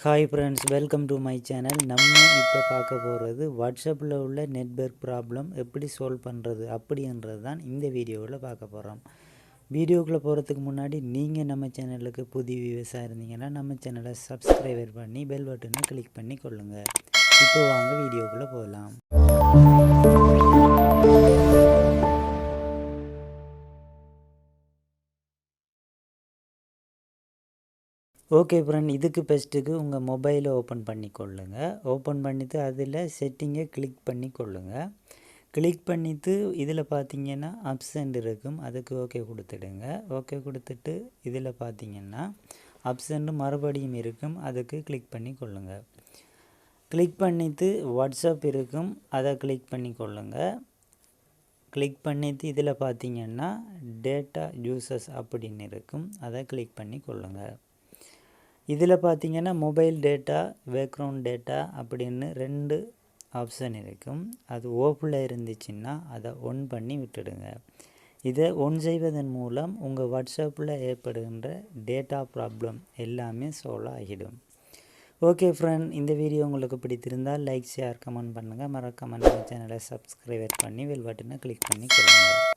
Hi friends, welcome to my channel. நம்ம இப்போ பார்க்க போகிறது வாட்ஸ்அப்பில் உள்ள நெட்வொர்க் ப்ராப்ளம் எப்படி சால்வ் பண்ணுறது அப்படின்றது தான் இந்த வீடியோவில் பார்க்க போகிறோம். வீடியோக்குள்ளே போகிறதுக்கு முன்னாடி நீங்கள் நம்ம சேனலுக்கு புதிய வியூவர்ஸாக இருந்தீங்கன்னா நம்ம சேனலை சப்ஸ்கிரைபர் பண்ணி பெல் பட்டனை கிளிக் பண்ணி கொள்ளுங்கள். இப்போ வாங்க வீடியோக்குள்ளே போகலாம். ஓகே ஃப்ரெண்ட், இதுக்கு பெஸ்ட்டுக்கு உங்கள் மொபைலை ஓப்பன் பண்ணிக்கொள்ளுங்க. ஓப்பன் பண்ணிவிட்டு அதில் செட்டிங்கை கிளிக் பண்ணிக்கொள்ளுங்க. கிளிக் பண்ணிவிட்டு இதில் பார்த்தீங்கன்னா ஆப்ஷன் இருக்கும், அதுக்கு ஓகே கொடுத்துடுங்க. ஓகே கொடுத்துட்டு இதில் பார்த்தீங்கன்னா ஆப்ஷன் மறுபடியும் இருக்கும், அதுக்கு கிளிக் பண்ணிக்கொள்ளுங்க. கிளிக் பண்ணிவிட்டு வாட்ஸ்அப் இருக்கும், அதை கிளிக் பண்ணிக்கொள்ளுங்க. கிளிக் பண்ணிவிட்டு இதில் பார்த்தீங்கன்னா டேட்டா யூசஸ் அப்படின்னு இருக்கும், அதை கிளிக் பண்ணிக்கொள்ளுங்க. இதில் பார்த்தீங்கன்னா மொபைல் டேட்டா, பேக்ரவுண்ட் டேட்டா அப்படின்னு 2 ஆப்ஷன் இருக்கும். அது ஓஃபில் இருந்துச்சுன்னா அதை ஒன் பண்ணி விட்டுடுங்க. இதை ஒன் செய்வதன் மூலம் உங்கள் வாட்ஸ்அப்பில் ஏற்படுகின்ற டேட்டா ப்ராப்ளம் எல்லாமே சால்வ் ஆகிடும். ஓகே ஃப்ரெண்ட், இந்த வீடியோ உங்களுக்கு பிடித்திருந்தால் லைக், ஷேர், கமெண்ட் பண்ணுங்கள். மறக்காம நம்ம சேனலை சப்ஸ்கிரைப் பண்ணி பெல் பட்டனை கிளிக் பண்ணி கொடுங்க.